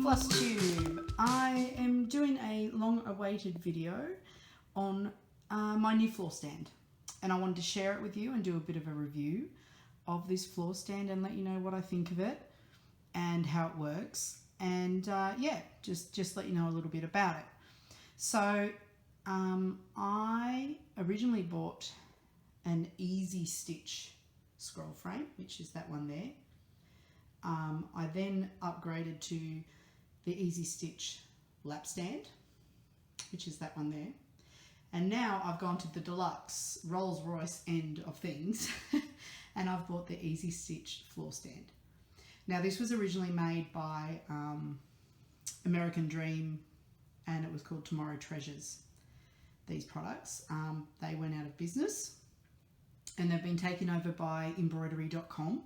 Flosstube. I am doing a long-awaited video on my new floor stand, and I wanted to share it with you and do a bit of a review of this floor stand and let you know what I think of it and how it works, and yeah, just let you know a little bit about it. So I originally bought an Easy Stitch scroll frame, which is that one there. I then upgraded to the Easy Stitch lap stand, which is that one there. And now I've gone to the deluxe Rolls Royce end of things and I've bought the Easy Stitch floor stand. Now this was originally made by American Dream, and it was called Tomorrow Treasures. These products, they went out of business and they've been taken over by embroidery.com.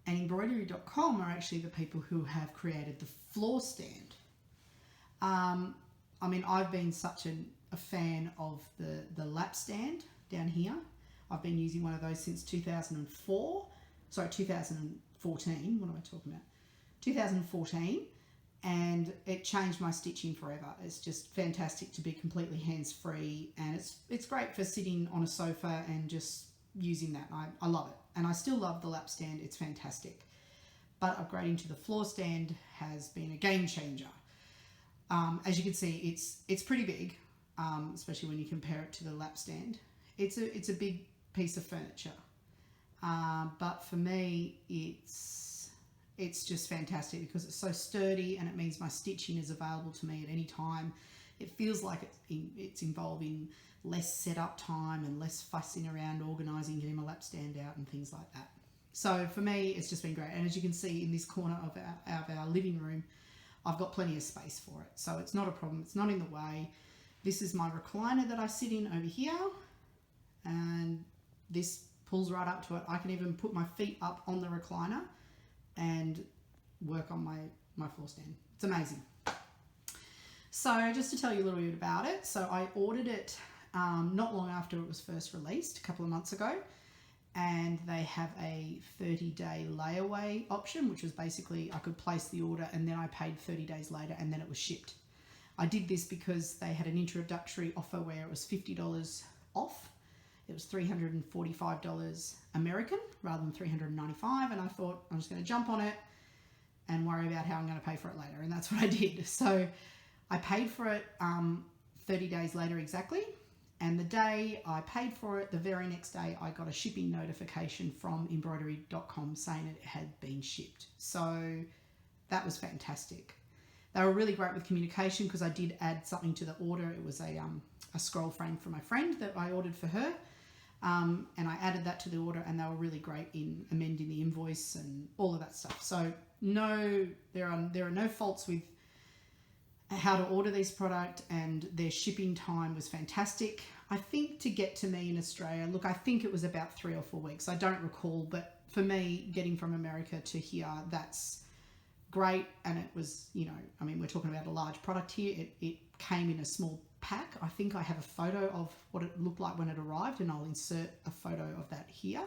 And embroidery.com are actually the people who have created the floor stand. I mean, I've been such a fan of the lap stand down here. I've been using one of those since 2004. Sorry, 2014. What am I talking about? 2014. And it changed my stitching forever. It's just fantastic to be completely hands-free, and it's great for sitting on a sofa and just using that. I love it. And I still love the lap stand, it's fantastic. But upgrading to the floor stand has been a game changer. As you can see, it's pretty big, especially when you compare it to the lap stand. It's a big piece of furniture. But for me, it's just fantastic because it's so sturdy, and it means my stitching is available to me at any time. It feels like it's involving less setup time and less fussing around organising, getting my lap stand out and things like that. So for me, it's just been great. And as you can see in this corner of our living room, I've got plenty of space for it. So it's not a problem. It's not in the way. This is my recliner that I sit in over here, and this pulls right up to it. I can even put my feet up on the recliner and work on my floor stand. It's amazing. So just to tell you a little bit about it, so I ordered it not long after it was first released, a couple of months ago, and they have a 30-day layaway option, which was basically I could place the order and then I paid 30 days later and then it was shipped. I did this because they had an introductory offer where it was $50 off. It was $345 American rather than $395, and I thought I'm just going to jump on it and worry about how I'm going to pay for it later, and that's what I did. So I paid for it 30 days later exactly, and the day I paid for it, the very next day I got a shipping notification from embroidery.com saying it had been shipped. So that was fantastic. They were really great with communication because I did add something to the order. It was a scroll frame for my friend that I ordered for her. And I added that to the order, and they were really great in amending the invoice and all of that stuff. So there are no faults with how to order this product, and their shipping time was fantastic. I think to get to me in Australia, look, I think it was about 3 or 4 weeks. I don't recall, but for me, getting from America to here, that's great. And it was, you know, I mean, we're talking about a large product here. It came in a small pack. I think I have a photo of what it looked like when it arrived, and I'll insert a photo of that here.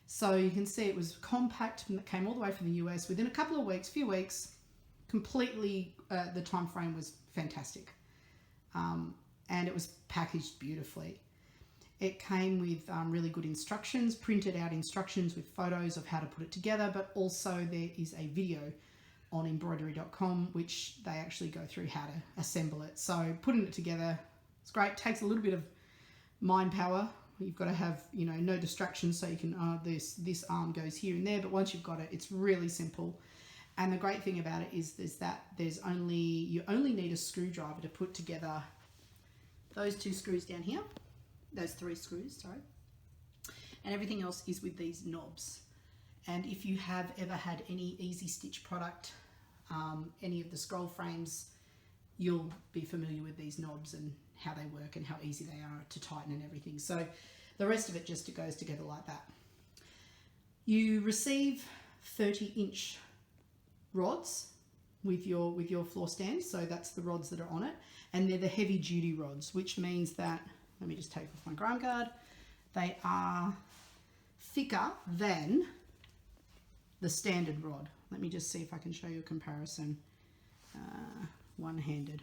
So you can see it was compact, and it came all the way from the US within a couple of weeks, few weeks, completely, the time frame was fantastic. And it was packaged beautifully. It came with really good instructions, printed out instructions with photos of how to put it together, but also there is a video on embroidery.com which they actually go through how to assemble it. So putting it together, it's great. It takes a little bit of mind power. You've got to have, you know, no distractions, so you can, this arm goes here and there, but once you've got it, it's really simple. And the great thing about it is you only need a screwdriver to put together those 2 screws down here, those 3 screws, sorry, and everything else is with these knobs. And if you have ever had any Easy Stitch product, any of the scroll frames, you'll be familiar with these knobs and how they work and how easy they are to tighten and everything. So the rest of it just goes together like that. You receive 30-inch rods with your floor stand. So that's the rods that are on it. And they're the heavy duty rods, which means that, let me just take off my grime guard, they are thicker than the standard rod. Let me just see if I can show you a comparison. One-handed.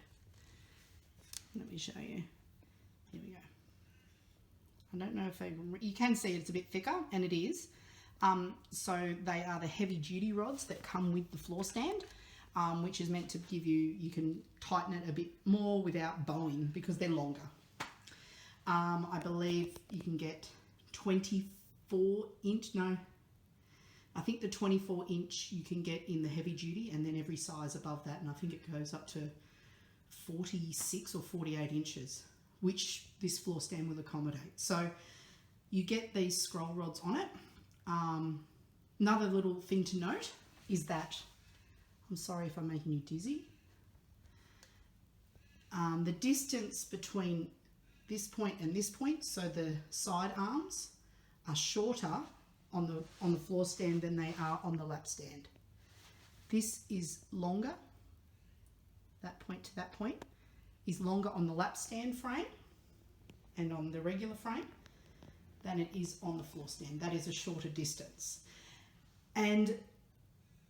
Let me show you. Here we go. I don't know if you can see it's a bit thicker, and it is. So they are the heavy duty rods that come with the floor stand, which is meant to give you can tighten it a bit more without bowing because they're longer. I believe you can get 24-inch, no, I think the 24-inch you can get in the heavy duty, and then every size above that, and I think it goes up to 46 or 48 inches, which this floor stand will accommodate. So you get these scroll rods on it. Another little thing to note is that, I'm sorry if I'm making you dizzy, the distance between this point and this point, so the side arms are shorter on the floor stand than they are on the lap stand. This is longer, that point to that point is longer on the lap stand frame and on the regular frame than it is on the floor stand. That is a shorter distance. And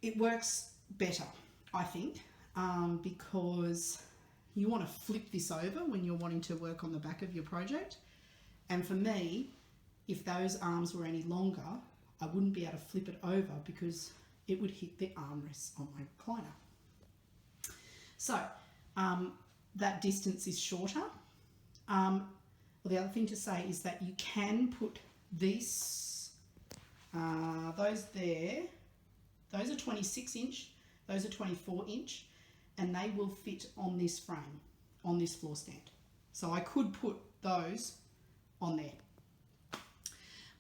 it works better, I think, because you want to flip this over when you're wanting to work on the back of your project. And for me, if those arms were any longer, I wouldn't be able to flip it over because it would hit the armrests on my recliner. So that distance is shorter. Well, the other thing to say is that you can put these, those there, those are 26-inch, those are 24-inch, and they will fit on this frame, on this floor stand. So I could put those on there.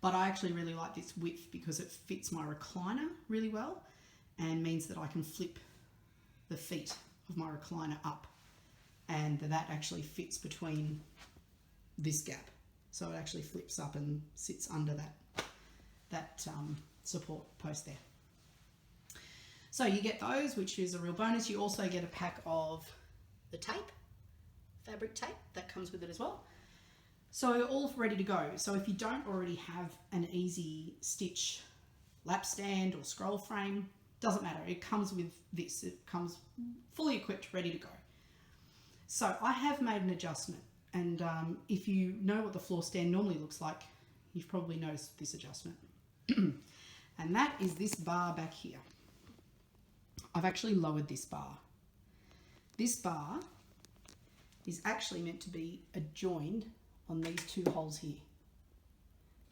But I actually really like this width because it fits my recliner really well and means that I can flip the feet of my recliner up, and that actually fits between this gap. So it actually flips up and sits under that support post there. So you get those, which is a real bonus. You also get a pack of the tape, fabric tape that comes with it as well. So all ready to go. So if you don't already have an easy stitch lap stand or scroll frame, doesn't matter. It comes with this. It comes fully equipped, ready to go. So I have made an adjustment, and if you know what the floor stand normally looks like, you've probably noticed this adjustment. And that is this bar back here. I've actually lowered this bar. This bar is actually meant to be adjoined on these two holes here.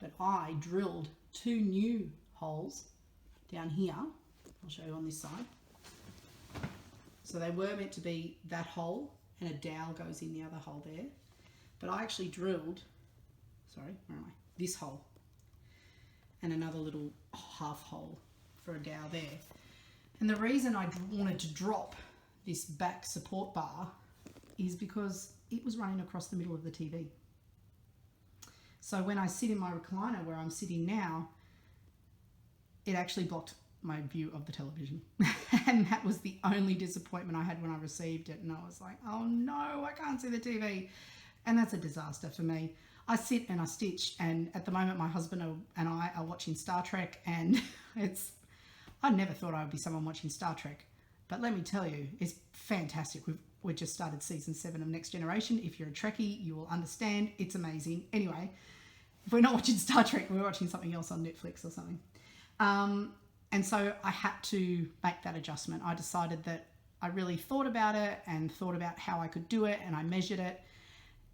But I drilled two new holes down here. I'll show you on this side. So they were meant to be that hole, and a dowel goes in the other hole there. But I actually drilled, sorry, where am I? This hole. And another little half hole for a dowel there. And the reason I wanted to drop this back support bar is because it was running across the middle of the TV. So when I sit in my recliner where I'm sitting now, it actually blocked my view of the television. And that was the only disappointment I had when I received it. And I was like, oh no, I can't see the TV. And that's a disaster for me. I sit and I stitch, and at the moment my husband and I are watching Star Trek, and I never thought I would be someone watching Star Trek, but let me tell you, it's fantastic. We've just started season 7 of Next Generation. If you're a Trekkie, you will understand. It's amazing. Anyway, if we're not watching Star Trek, we're watching something else on Netflix or something. And so I had to make that adjustment. I decided that I really thought about it and thought about how I could do it, and I measured it,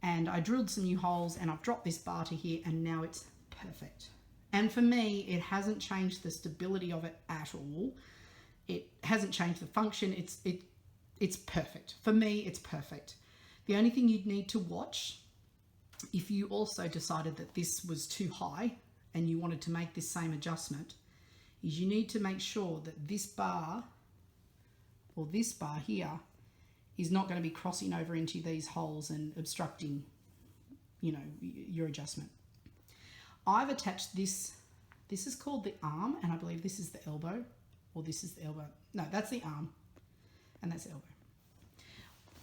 and I drilled some new holes, and I've dropped this bar to here, and now it's perfect. And for me, it hasn't changed the stability of it at all. It hasn't changed the function. It's perfect. For me, it's perfect. The only thing you'd need to watch, if you also decided that this was too high and you wanted to make this same adjustment, is you need to make sure that this bar, or this bar here, is not going to be crossing over into these holes and obstructing, you know, your adjustment. I've attached this is called the arm, and I believe this is the elbow, or this is the elbow. No, that's the arm, and that's the elbow.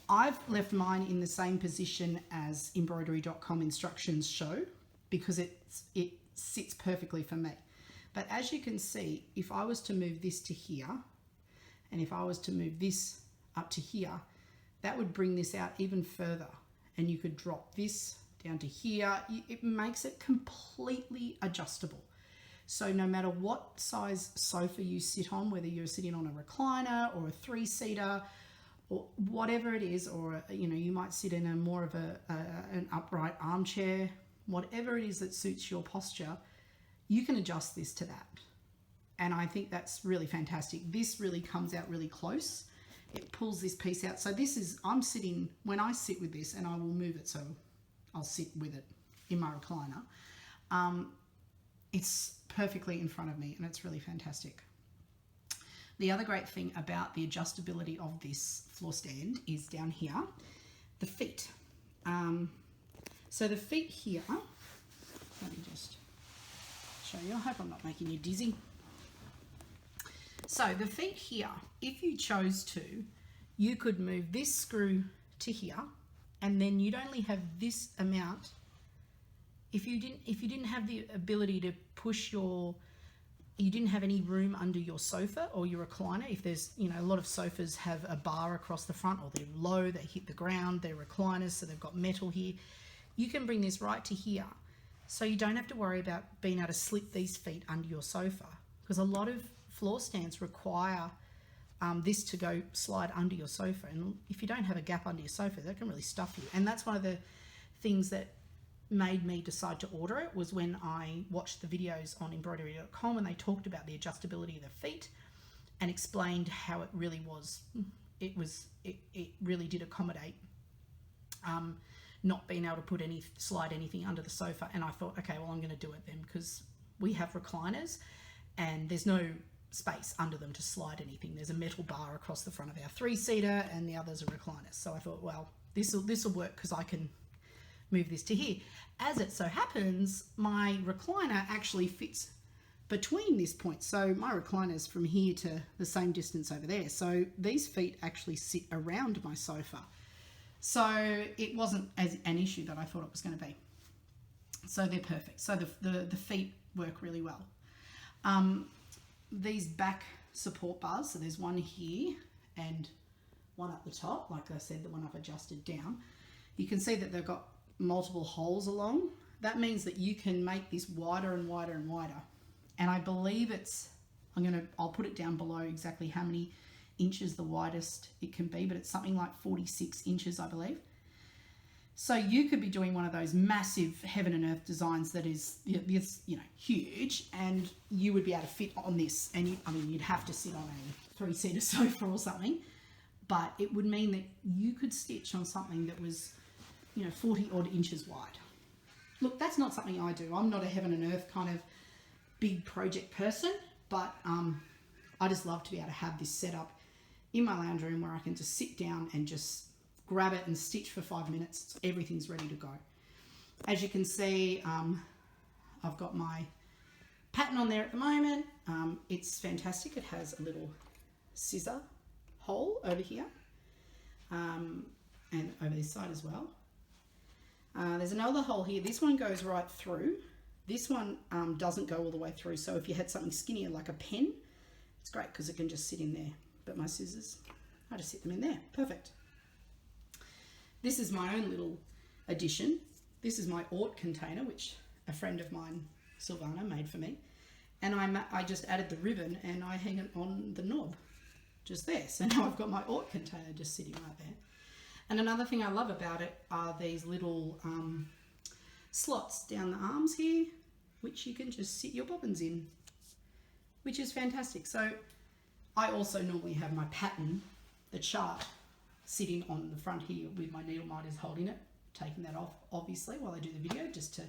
I've left mine in the same position as embroidery.com instructions show because it sits perfectly for me. But as you can see, if I was to move this to here, and if I was to move this up to here, that would bring this out even further. And you could drop this down to here. It makes it completely adjustable. So no matter what size sofa you sit on, whether you're sitting on a recliner or a 3-seater or whatever it is, or you know, you might sit in a more of an upright armchair, whatever it is that suits your posture, you can adjust this to that. And I think that's really fantastic. This really comes out really close. It pulls this piece out. So this is, I'm sitting, when I sit with this, and I will move it so I'll sit with it in my recliner, it's perfectly in front of me, and it's really fantastic. The other great thing about the adjustability of this floor stand is down here, the feet. So the feet here, let me just show you. I hope I'm not making you dizzy. So the feet here, if you chose to, you could move this screw to here, and then you'd only have this amount. If you didn't have the ability to push you didn't have any room under your sofa or your recliner, if there's, you know, a lot of sofas have a bar across the front, or they're low, they hit the ground, they're recliners, so they've got metal here. You can bring this right to here, so you don't have to worry about being able to slip these feet under your sofa, because a lot of floor stands require this to go slide under your sofa, and if you don't have a gap under your sofa, that can really stuff you. And that's one of the things that made me decide to order it, was when I watched the videos on embroidery.com, and they talked about the adjustability of the feet and explained how it really was. It really did accommodate not being able to slide anything under the sofa. And I thought, okay, well, I'm going to do it then, because we have recliners and there's no space under them to slide anything. There's a metal bar across the front of our 3-seater, and the others are recliners. So I thought, well, this will work, because I can move this to here. As it so happens, my recliner actually fits between this point. So my recliner's from here to the same distance over there. So these feet actually sit around my sofa. So it wasn't an issue that I thought it was going to be. So they're perfect. So the feet work really well. These back support bars, so there's one here and one at the top, like I said, the one I've adjusted down. You can see that they've got multiple holes along. That means that you can make this wider and wider and wider. And I believe I'll put it down below exactly how many inches the widest it can be, but it's something like 46 inches, I believe. So you could be doing one of those massive heaven and earth designs that is, you know, huge, and you would be able to fit on this. And you'd have to sit on a 3-seater sofa or something, but it would mean that you could stitch on something that was, you know, 40 odd inches wide. Look, that's not something I do. I'm not a heaven and earth kind of big project person, but I just love to be able to have this set up in my lounge room where I can just sit down and just grab it and stitch for 5 minutes. Everything's ready to go. As you can see, I've got my pattern on there at the moment. It's fantastic. It has a little scissor hole over here, and over this side as well. There's another hole here. This one goes right through. This one doesn't go all the way through. So if you had something skinnier like a pen, it's great because it can just sit in there. But my scissors, I just sit them in there. Perfect. This is my own little addition. This is my Ort container, which a friend of mine, Silvana, made for me. And I just added the ribbon and I hang it on the knob just there. So now I've got my Ort container just sitting right there. And another thing I love about it are these little slots down the arms here, which you can just sit your bobbins in, which is fantastic. So I also normally have my pattern, the chart, sitting on the front here with my needle miters holding it, taking that off obviously while I do the video, just to,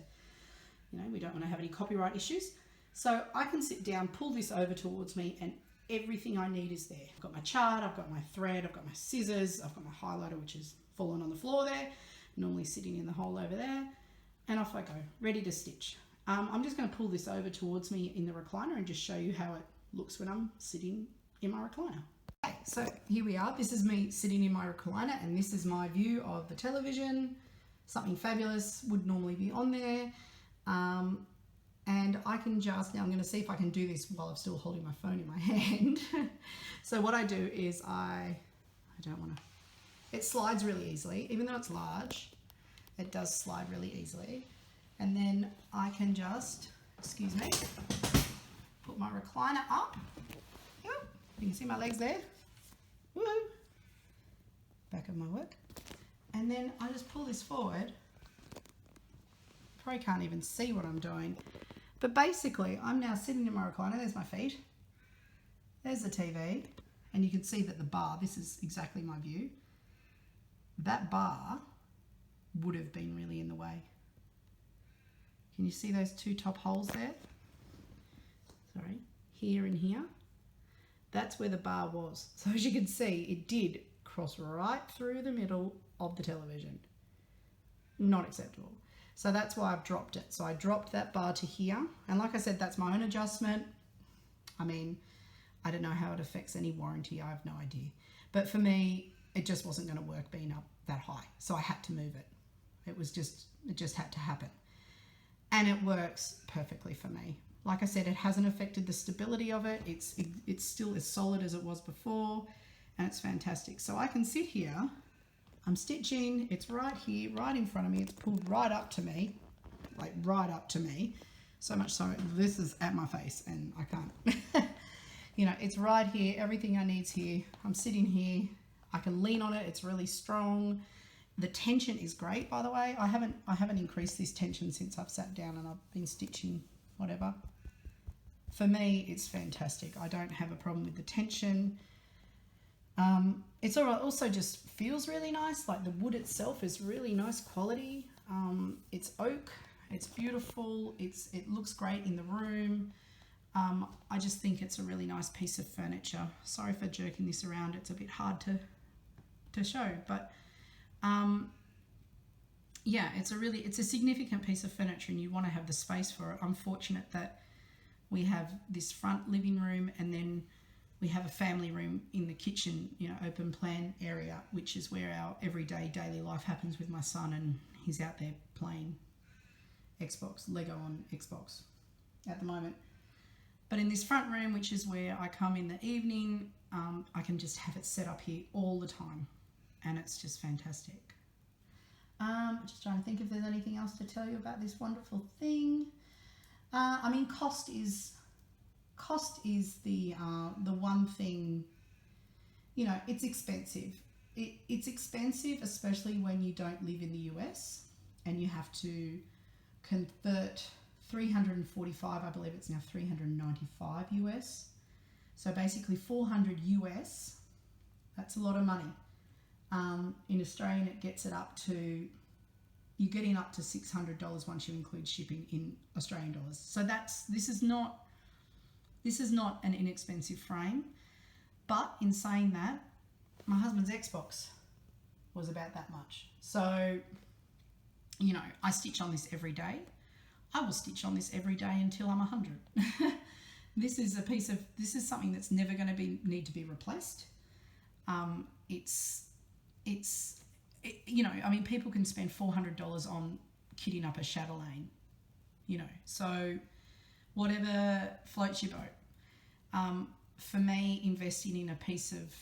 you know, we don't want to have any copyright issues. So I can sit down, pull this over towards me, and everything I need is there. I've got my chart, I've got my thread, I've got my scissors, I've got my highlighter, which is fallen on the floor there, normally sitting in the hole over there, and off I go, ready to stitch. I'm just going to pull this over towards me in the recliner and just show you how it looks when I'm sitting in my recliner. Okay, so here we are. This is me sitting in my recliner, and this is my view of the television. Something fabulous would normally be on there. And I can just, now I'm going to see if I can do this while I'm still holding my phone in my hand. So what I do is I don't want to, it slides really easily, even though it's large, it does slide really easily. And then I can just, excuse me, put my recliner up. Yep. You can see my legs there. Woohoo. Back of my work. And then I just pull this forward. Probably can't even see what I'm doing. But basically, I'm now sitting in my recliner. There's my feet. There's the TV. And you can see that the bar, this is exactly my view. That bar would have been really in the way. Can you see those two top holes there? Sorry, here and here. That's where the bar was. So as you can see, it did cross right through the middle of the television. Not acceptable. So that's why I've dropped it. So I dropped that bar to here. And like I said, that's my own adjustment. I mean, I don't know how it affects any warranty. I have no idea. But for me, it just wasn't going to work being up that high. So I had to move it. It just had to happen. And it works perfectly for me. Like I said, it hasn't affected the stability of it. It's still as solid as it was before, and it's fantastic. So I can sit here, I'm stitching, it's right here, right in front of me, it's pulled right up to me, like right up to me. So much so, this is at my face and I can't, you know, it's right here, everything I need's here. I'm sitting here, I can lean on it, it's really strong. The tension is great, by the way. I haven't increased this tension since I've sat down and I've been stitching whatever. For me, it's fantastic. I don't have a problem with the tension. It's also just feels really nice. Like the wood itself is really nice quality. It's oak. It's beautiful. It looks great in the room. I just think it's a really nice piece of furniture. Sorry for jerking this around. It's a bit hard to show, but yeah, it's a significant piece of furniture and you want to have the space for it. I'm fortunate that we have this front living room and then we have a family room in the kitchen, you know, open plan area, which is where our everyday daily life happens with my son, and he's out there playing Xbox, Lego on Xbox at the moment. But in this front room, which is where I come in the evening, I can just have it set up here all the time. And it's just fantastic. Just trying to think if there's anything else to tell you about this wonderful thing. I mean, cost is the one thing, you know, it's expensive. It's expensive, especially when you don't live in the US and you have to convert 345, I believe it's now 395 US. So basically 400 US, that's a lot of money. In Australian, it gets it up to, you're getting up to $600 once you include shipping in Australian dollars. So this is not an inexpensive frame. But in saying that, my husband's Xbox was about that much. So, you know, I stitch on this every day. I will stitch on this every day until I'm 100. This is something that's never going to need to be replaced. You know, I mean, people can spend $400 on kitting up a chatelaine, you know, so whatever floats your boat. For me, investing in a piece of,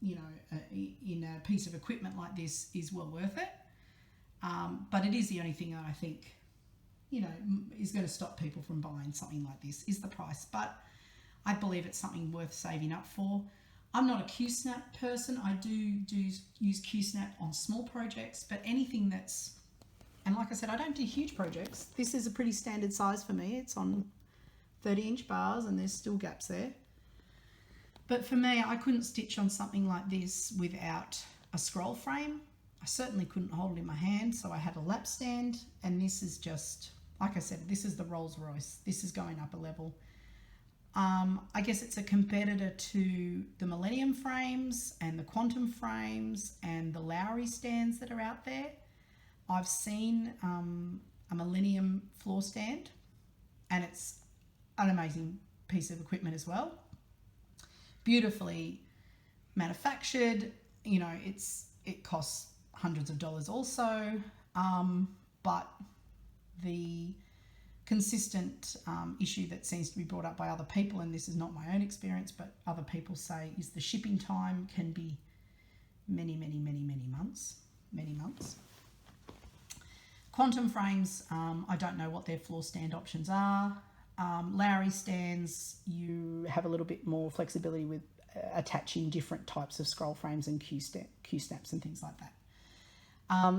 you know, in a piece of equipment like this is well worth it. But it is the only thing that I think, you know, is going to stop people from buying something like this is the price. But I believe it's something worth saving up for. I'm not a Q-snap person. I do use Q-snap on small projects, but anything that's, and like I said, I don't do huge projects. This is a pretty standard size for me. It's on 30-inch bars and there's still gaps there. But for me, I couldn't stitch on something like this without a scroll frame. I certainly couldn't hold it in my hand, so I had a lap stand, and this is just, like I said, this is the Rolls Royce. This is going up a level. I guess it's a competitor to the Millennium frames and the Quantum frames and the Lowry stands that are out there. I've seen a Millennium floor stand, and it's an amazing piece of equipment as well. Beautifully manufactured, you know, it costs hundreds of dollars also, but the consistent issue that seems to be brought up by other people, and this is not my own experience, but other people say, is the shipping time can be many months. Quantum frames, I don't know what their floor stand options are. Lowry stands, you have a little bit more flexibility with attaching different types of scroll frames and Q snaps and things like that.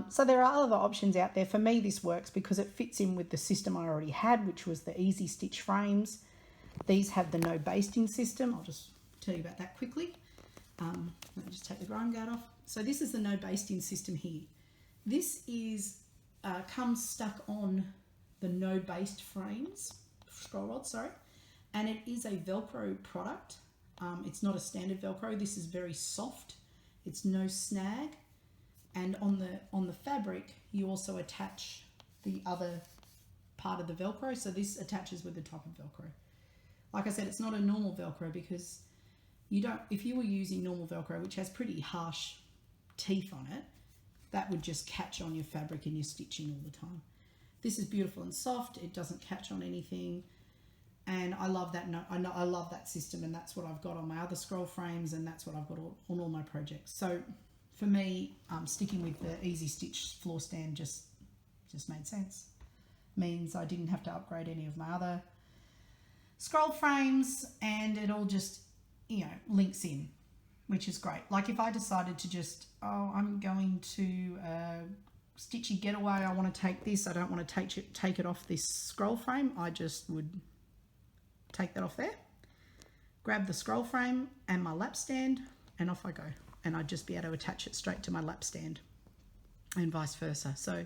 So there are other options out there. For me, this works because it fits in with the system I already had, which was the easy stitch frames. These have the no basting system. I'll just tell you about that quickly. Let me just take the grime guard off. So this is the no basting system here. This is comes stuck on the no baste frames, scroll rods, sorry, and it is a Velcro product. It's not a standard Velcro. This is very soft. It's no snag. And on the fabric, you also attach the other part of the Velcro. So this attaches with the top of Velcro. Like I said, it's not a normal Velcro because you don't, if you were using normal Velcro, which has pretty harsh teeth on it, that would just catch on your fabric and your stitching all the time. This is beautiful and soft. It doesn't catch on anything. And I love that. I love that system, and that's what I've got on my other scroll frames, and that's what I've got on all my projects. So for me, sticking with the easy stitch floor stand just made sense. Means I didn't have to upgrade any of my other scroll frames, and it all just, you know, links in, which is great. Like if I decided to just, oh, I'm going to stitchy getaway, I want to take this, I don't want to take it off this scroll frame, I just would take that off there, grab the scroll frame and my lap stand, and off I go. And I'd just be able to attach it straight to my lap stand and vice versa. So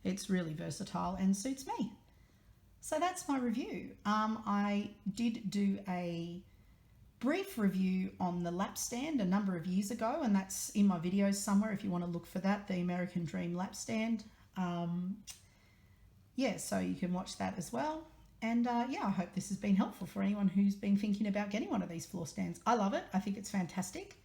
it's really versatile and suits me. So that's my review. I did do a brief review on the lap stand a number of years ago, and that's in my videos somewhere if you want to look for that, the American Dream lap stand. Yeah, so you can watch that as well. And yeah, I hope this has been helpful for anyone who's been thinking about getting one of these floor stands. I love it. I think it's fantastic.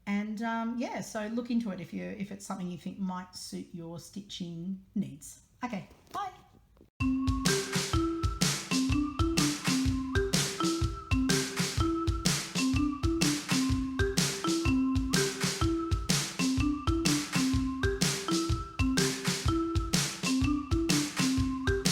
And yeah, so look into it if it's something you think might suit your stitching needs. Okay, bye.